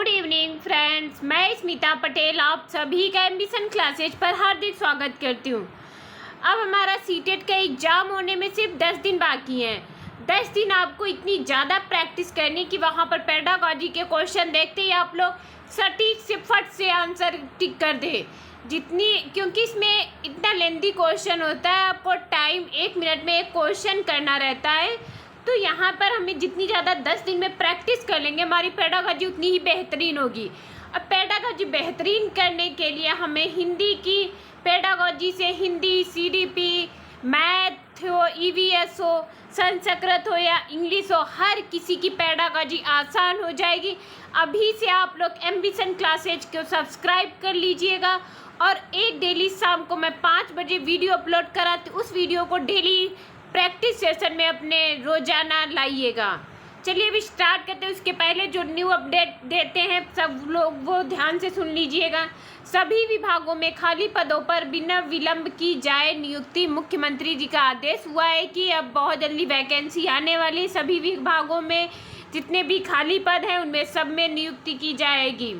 Good evening friends, मैं स्मिता पटेल आप सभी का एम्बिशन क्लासेज पर हार्दिक स्वागत करती हूँ। अब हमारा सीटेट का एग्ज़ाम होने में सिर्फ 10 दिन बाकी हैं। 10 दिन आपको इतनी ज़्यादा प्रैक्टिस करनी कि वहाँ पर पेडागॉजी के क्वेश्चन देखते ही आप लोग सटीक से फट से आंसर टिक कर दे क्योंकि इसमें इतना लेंथी क्वेश्चन होता है, आपको टाइम 1 मिनट में एक क्वेश्चन करना रहता है। तो यहाँ पर हमें जितनी ज़्यादा 10 दिन में प्रैक्टिस कर लेंगे हमारी पेडागॉजी उतनी ही बेहतरीन होगी। अब पेडागॉजी बेहतरीन करने के लिए हमें हिंदी की पेडागॉजी से हिंदी, सीडीपी, मैथ हो, ईवीएस हो, संस्कृत हो या इंग्लिश हो, हर किसी की पेडागॉजी आसान हो जाएगी। अभी से आप लोग एम्बिशन क्लासेज को सब्सक्राइब कर लीजिएगा और एक डेली शाम को मैं 5 बजे वीडियो अपलोड कराती हूँ, उस वीडियो को डेली प्रैक्टिस सेशन में अपने रोजाना लाइएगा। चलिए अभी स्टार्ट करते हैं। उसके पहले जो न्यू अपडेट देते हैं सब लोग वो ध्यान से सुन लीजिएगा। सभी विभागों में खाली पदों पर बिना विलंब की जाए नियुक्ति। मुख्यमंत्री जी का आदेश हुआ है कि अब बहुत जल्दी वैकेंसी आने वाली, सभी विभागों में जितने भी खाली पद हैं उनमें सब में नियुक्ति की जाएगी।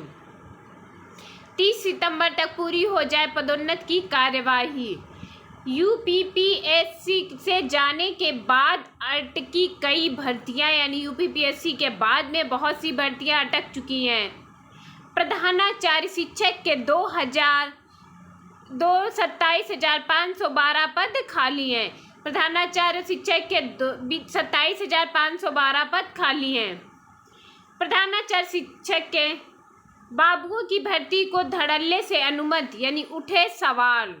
30 सितंबर तक पूरी हो जाए पदोन्नति की कार्यवाही। यूपीपीएससी से जाने के बाद अटकी कई भर्तियां, यानी यूपीपीएससी के बाद में बहुत सी भर्तियां अटक चुकी हैं। प्रधानाचार्य शिक्षक के 27,512 पद खाली हैं। प्रधानाचार्य शिक्षक के 27,512 पद खाली हैं। प्रधानाचार्य शिक्षक के बाबुओं की भर्ती को धड़ल्ले से अनुमति, यानी उठे सवाल।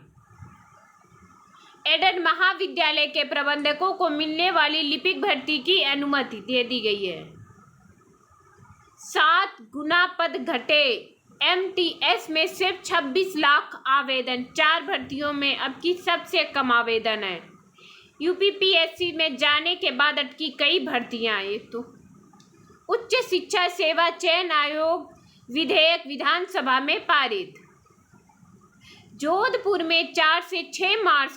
एडेड महाविद्यालय के प्रबंधकों को मिलने वाली लिपिक भर्ती की अनुमति दे दी गई है। 7 गुना पद घटे। एमटीएस में सिर्फ 26 लाख आवेदन, 4 भर्तियों में अब की सबसे कम आवेदन है। यूपीपीएससी में जाने के बाद अटकी कई भर्तियां। एक तो उच्च शिक्षा सेवा चयन आयोग विधेयक विधानसभा में पारित। जोधपुर में 4 से 6 मार्च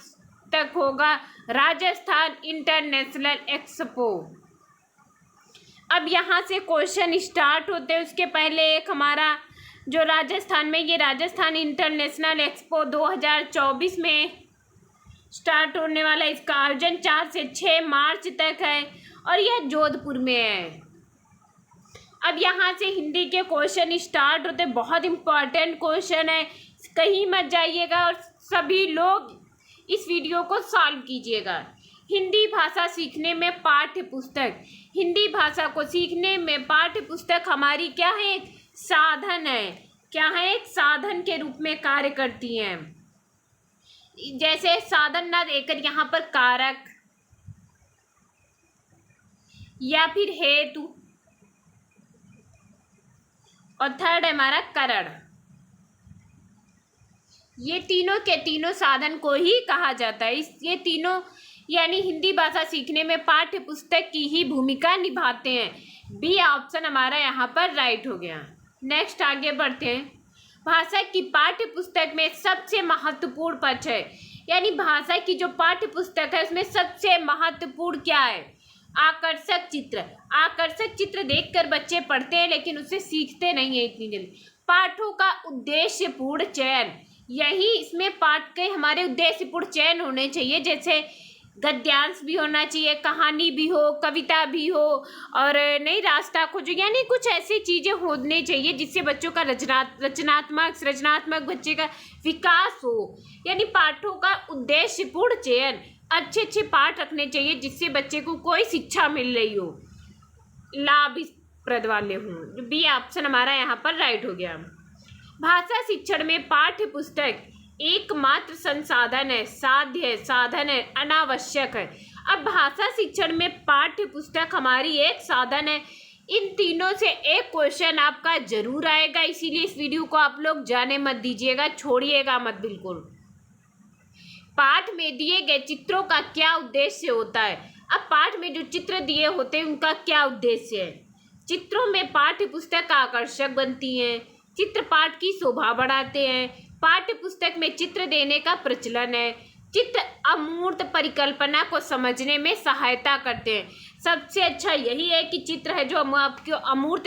तक होगा राजस्थान इंटरनेशनल एक्सपो। अब यहाँ से क्वेश्चन स्टार्ट होते हैं। उसके पहले एक हमारा जो राजस्थान में ये राजस्थान इंटरनेशनल एक्सपो 2024 में स्टार्ट होने वाला, इसका आयोजन 4 से 6 मार्च तक है और यह जोधपुर में है। अब यहाँ से हिंदी के क्वेश्चन स्टार्ट होते, बहुत इम्पोर्टेंट क्वेश्चन है, कहीं मत जाइएगा और सभी लोग इस वीडियो को सॉल्व कीजिएगा। हिंदी भाषा सीखने में पाठ्य पुस्तक। हिंदी भाषा को सीखने में पाठ्य पुस्तक हमारी क्या है, एक साधन है। क्या है, एक साधन के रूप में कार्य करती हैं। जैसे साधन ना देकर यहाँ पर कारक या फिर हेतु और थर्ड है हमारा कारण। ये तीनों के तीनों साधन को ही कहा जाता है। ये तीनों यानी हिंदी भाषा सीखने में पाठ्य पुस्तक की ही भूमिका निभाते हैं। बी ऑप्शन हमारा यहाँ पर राइट हो गया। नेक्स्ट आगे बढ़ते हैं। भाषा की पाठ्य पुस्तक में सबसे महत्वपूर्ण पक्ष है, यानी भाषा की जो पाठ्य पुस्तक है उसमें सबसे महत्वपूर्ण क्या है, आकर्षक चित्र। आकर्षक चित्र देखकर बच्चे पढ़ते हैं लेकिन उससे सीखते नहीं है इतनी जल्दी। पाठों का उद्देश्यपूर्ण चयन, यही इसमें पाठ के हमारे उद्देश्यपूर्ण चयन होने चाहिए। जैसे गद्यांश भी होना चाहिए, कहानी भी हो, कविता भी हो और नई रास्ता खोजो, यानी कुछ ऐसी चीज़ें होनी चाहिए जिससे बच्चों का सृजनात्मक बच्चे का विकास हो। यानी पाठों का उद्देश्यपूर्ण चयन, अच्छे अच्छे पाठ रखने चाहिए जिससे बच्चे को कोई शिक्षा मिल रही हो, लाभप्रद वाले हों। बी ऑप्शन हमारा यहाँ पर राइट हो गया। भाषा शिक्षण में पाठ्य पुस्तक एकमात्र संसाधन है, साध्य है, साधन है, अनावश्यक है। अब भाषा शिक्षण में पाठ्य पुस्तक हमारी एक साधन है। इन तीनों से एक क्वेश्चन आपका जरूर आएगा, इसीलिए इस वीडियो को आप लोग जाने मत दीजिएगा, छोड़िएगा मत बिल्कुल। पाठ में दिए गए चित्रों का क्या उद्देश्य होता है। अब पाठ में जो चित्र दिए होते हैं उनका क्या उद्देश्य है। चित्रों में पाठ्य पुस्तक आकर्षक बनती हैं, चित्र पाठ की शोभा बढ़ाते हैं। पाठ्य पुस्तक में चित्र देने का प्रचलन है। चित्र अमूर्त परिकल्पना को समझने में सहायता करते हैं। सबसे अच्छा यही है कि चित्र है जो आपकी अमूर्त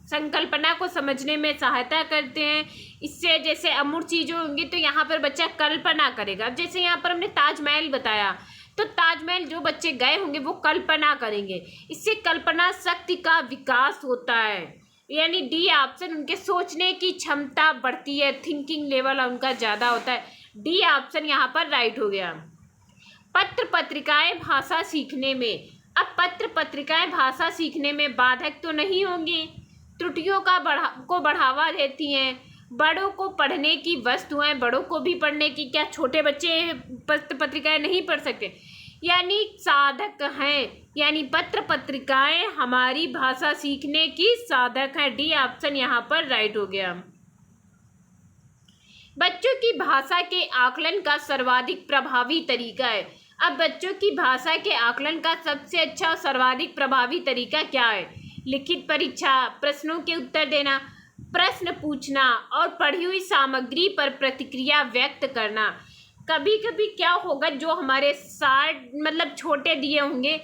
संकल्पना को समझने में सहायता करते हैं। इससे जैसे अमूर्त चीज़ें होंगी तो यहाँ पर बच्चा कल्पना करेगा। अब जैसे यहाँ पर हमने ताजमहल बताया, तो ताजमहल जो बच्चे गए होंगे वो कल्पना करेंगे। इससे कल्पना शक्ति का विकास होता है, यानी डी ऑप्शन, उनके सोचने की क्षमता बढ़ती है, थिंकिंग लेवल उनका ज़्यादा होता है। डी ऑप्शन यहाँ पर राइट हो गया। पत्र पत्रिकाएं भाषा सीखने में, अब पत्र पत्रिकाएं भाषा सीखने में बाधक तो नहीं होंगी, त्रुटियों को बढ़ावा देती हैं। बड़ों को पढ़ने की वस्तुएं, बड़ों को भी पढ़ने की, क्या छोटे बच्चे पत्र पत्रिकाएं नहीं पढ़ सकते, यानी साधक हैं। यानी पत्र पत्रिकाएं हमारी भाषा सीखने की साधक हैं। डी ऑप्शन यहाँ पर राइट हो गया। बच्चों की भाषा के आकलन का सर्वाधिक प्रभावी तरीका है। अब बच्चों की भाषा के आकलन का सबसे अच्छा और सर्वाधिक प्रभावी तरीका क्या है? लिखित परीक्षा, प्रश्नों के उत्तर देना, प्रश्न पूछना और पढ़ी हुई सामग्री पर प्रतिक्रिया व्यक्त करना। कभी कभी क्या होगा, जो हमारे 60 मतलब छोटे दिए होंगे,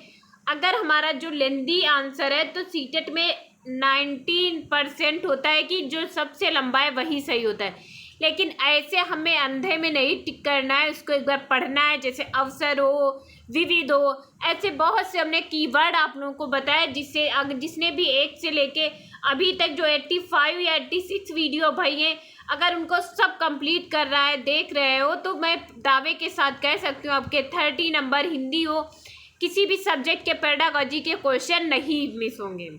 अगर हमारा जो लेंदी आंसर है तो सीटेट में 19% होता है कि जो सबसे लंबा है वही सही होता है। लेकिन ऐसे हमें अंधे में नहीं टिक करना है, उसको एक बार पढ़ना है। जैसे अवसर हो, विविध हो, ऐसे बहुत से हमने कीवर्ड आप लोगों को बताया, जिससे अगर जिसने भी 1 से लेके अभी तक जो 85 या 86 वीडियो भाई हैं, अगर उनको सब कंप्लीट कर रहा है, देख रहे हो, तो मैं दावे के साथ कह सकती हूँ आपके 30 नंबर हिंदी हो, किसी भी सब्जेक्ट के पेडागोजी के क्वेश्चन नहीं मिस होंगे।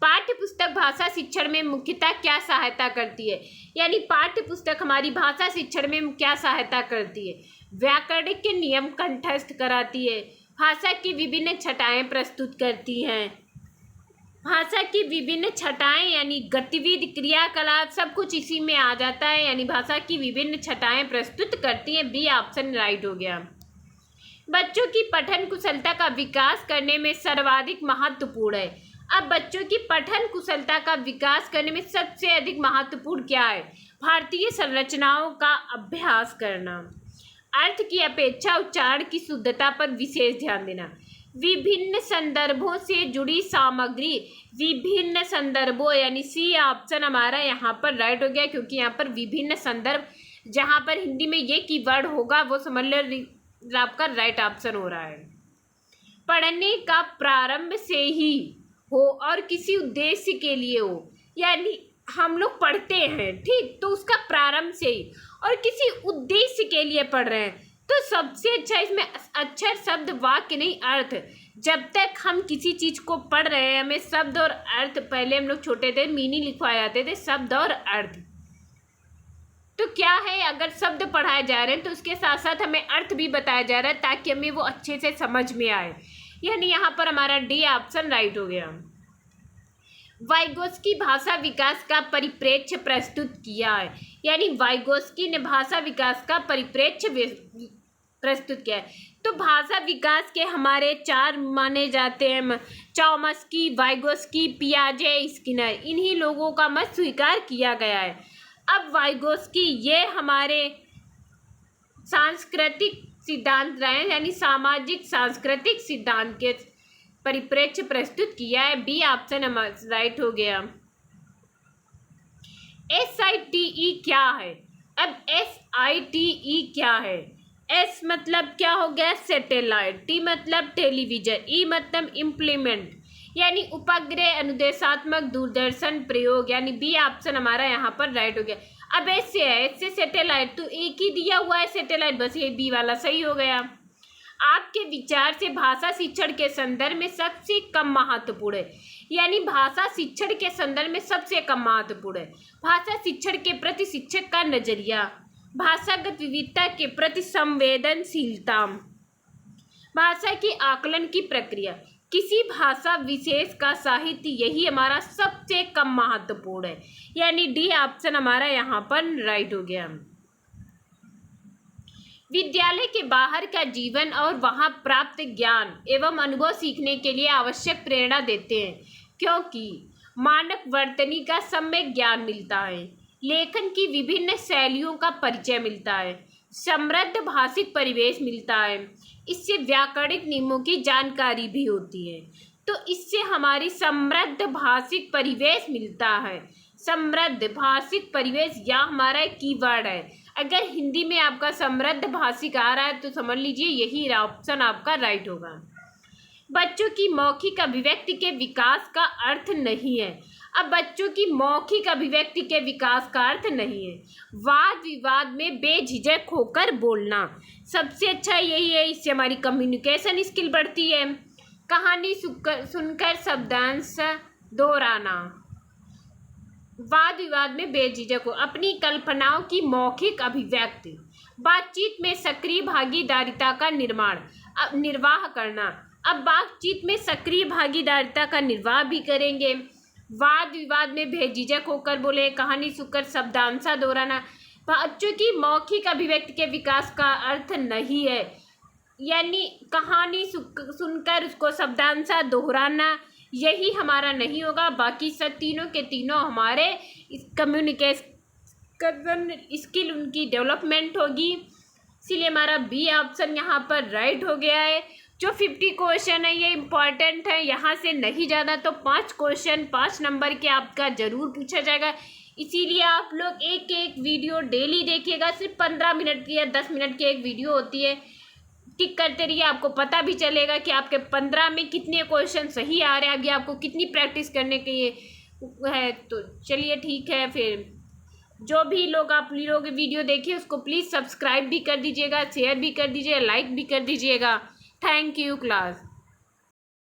पाठ्य पुस्तक भाषा शिक्षण में मुख्यतः क्या सहायता करती है? यानी पाठ्य पुस्तक हमारी भाषा शिक्षण में क्या सहायता करती है? व्याकरण के नियम कंठस्थ कराती है, भाषा की विभिन्न छटाएं प्रस्तुत करती हैं। भाषा की विभिन्न छटाएं यानी गतिविधि, क्रियाकलाप, सब कुछ इसी में आ जाता है, यानी भाषा की विभिन्न छटाएं प्रस्तुत करती हैं। बी ऑप्शन राइट हो गया। बच्चों की पठन कुशलता का विकास करने में सर्वाधिक महत्वपूर्ण है। अब बच्चों की पठन कुशलता का विकास करने में सबसे अधिक महत्वपूर्ण क्या है? भारतीय संरचनाओं का अभ्यास करना, अर्थ की अपेक्षा उच्चारण की शुद्धता पर विशेष ध्यान देना, विभिन्न संदर्भों से जुड़ी सामग्री, विभिन्न संदर्भों यानी सी ऑप्शन हमारा यहाँ पर राइट हो गया, क्योंकि यहाँ पर विभिन्न संदर्भ, जहाँ पर हिंदी में ये कीवर्ड होगा वो समझ लो आपका राइट ऑप्शन हो रहा है। पढ़ने का प्रारंभ से ही हो और किसी उद्देश्य के लिए हो, यानी हम लोग पढ़ते हैं, ठीक, तो उसका प्रारंभ से ही और किसी उद्देश्य के लिए पढ़ रहे हैं, तो सबसे अच्छा इसमें अक्षर, शब्द, वाक्य नहीं अर्थ। जब तक हम किसी चीज़ को पढ़ रहे हैं, हमें शब्द और अर्थ, पहले हम लोग छोटे थे मीनिंग लिखवाए जाते थे, शब्द और अर्थ। तो क्या है, अगर शब्द पढ़ाए जा रहे हैं तो उसके साथ साथ हमें अर्थ भी बताया जा रहा है, ताकि हमें वो अच्छे से समझ में आए। यानी यहाँ पर हमारा डी ऑप्शन राइट हो गया। वाइगोस्की भाषा विकास का परिप्रेक्ष्य प्रस्तुत किया है, यानी वाइगोस्की ने भाषा विकास का परिप्रेक्ष्य प्रस्तुत किया है। तो भाषा विकास के हमारे 4 माने जाते हैं, चॉम्स्की, वाइगोस्की, पियाजे, स्किनर, इन्हीं लोगों का मत स्वीकार किया गया है। अब वाइगोस्की ये हमारे सांस्कृतिक सिद्धांत रहे हैं, यानी सामाजिक सांस्कृतिक सिद्धांत के परिप्रेक्ष्य प्रस्तुत किया है। बी ऑप्शन राइट हो गया। SITE क्या है? अब SITE क्या है? S मतलब क्या हो गया? सैटेलाइट, T मतलब टेलीविजन, E मतलब इम्प्लीमेंट, यानी उपग्रह अनुदेशात्मक दूरदर्शन प्रयोग, यानी बी ऑप्शन हमारा यहाँ पर राइट हो गया। अब एस से है, एस से सैटेलाइट, तो एक ही दिया हुआ है सैटेलाइट, बस ये बी वाला सही हो गया। आपके विचार से भाषा शिक्षण के संदर्भ में सबसे कम महत्वपूर्ण है, यानी भाषा शिक्षण के संदर्भ में सबसे कम महत्वपूर्ण है। भाषा शिक्षण के प्रति शिक्षक का नजरिया, भाषागत विविधता के प्रति संवेदनशीलता, भाषा की आकलन की प्रक्रिया, किसी भाषा विशेष का साहित्य, यही हमारा सबसे कम महत्वपूर्ण है, यानी डी ऑप्शन हमारा यहाँ पर राइट हो गया। विद्यालय के बाहर का जीवन और वहाँ प्राप्त ज्ञान एवं अनुभव सीखने के लिए आवश्यक प्रेरणा देते हैं, क्योंकि मानक वर्तनी का सम्यक ज्ञान मिलता है, लेखन की विभिन्न शैलियों का परिचय मिलता है, समृद्ध भाषिक परिवेश मिलता है। इससे व्याकरणिक नियमों की जानकारी भी होती है। तो इससे हमारी समृद्ध भाषिक परिवेश मिलता है। समृद्ध भाषिक परिवेश या हमारा एक कीवर्ड है। अगर हिंदी में आपका समृद्ध भाषिक आ रहा है तो समझ लीजिए यही ऑप्शन आपका राइट होगा। बच्चों की मौखिक अभिव्यक्ति के विकास का अर्थ नहीं है। अब बच्चों की मौखिक अभिव्यक्ति के विकास का अर्थ नहीं है वाद विवाद में बेझिझक होकर बोलना। सबसे अच्छा यही है, इससे हमारी कम्युनिकेशन स्किल बढ़ती है। कहानी सुनकर शब्दांश दोहराना। वाद विवाद में बेझिझक हो, अपनी कल्पनाओं की मौखिक अभिव्यक्ति। बातचीत में सक्रिय भागीदारिता का निर्वाह करना। अब बातचीत में सक्रिय भागीदारिता का निर्वाह भी करेंगे। वाद विवाद में बेझिझक होकर बोले, कहानी सुनकर शब्दांश दोहराना। बच्चों की मौखिक अभिव्यक्ति के विकास का अर्थ नहीं है, यानी कहानी सुनकर उसको शब्दांश दोहराना यही हमारा नहीं होगा। बाकी सब तीनों के तीनों हमारे कम्युनिकेशन स्किल उनकी डेवलपमेंट होगी। इसीलिए हमारा बी ऑप्शन यहाँ पर राइट हो गया है। जो 50 क्वेश्चन है ये इम्पॉर्टेंट है, यहाँ से नहीं ज़्यादा तो 5 क्वेश्चन 5 नंबर के आपका ज़रूर पूछा जाएगा। इसीलिए आप लोग एक एक वीडियो डेली देखिएगा। सिर्फ 15 मिनट की या 10 मिनट की एक वीडियो होती है। टिक करते रहिए, आपको पता भी चलेगा कि आपके 15 में कितने क्वेश्चन सही आ रहे हैं। अभी आपको कितनी प्रैक्टिस करने के लिए है। तो चलिए ठीक है, फिर जो भी लोग आप लोग वीडियो देखिए उसको प्लीज़ सब्सक्राइब भी कर दीजिएगा, शेयर भी कर दीजिएगा, लाइक भी कर दीजिएगा। Thank you class.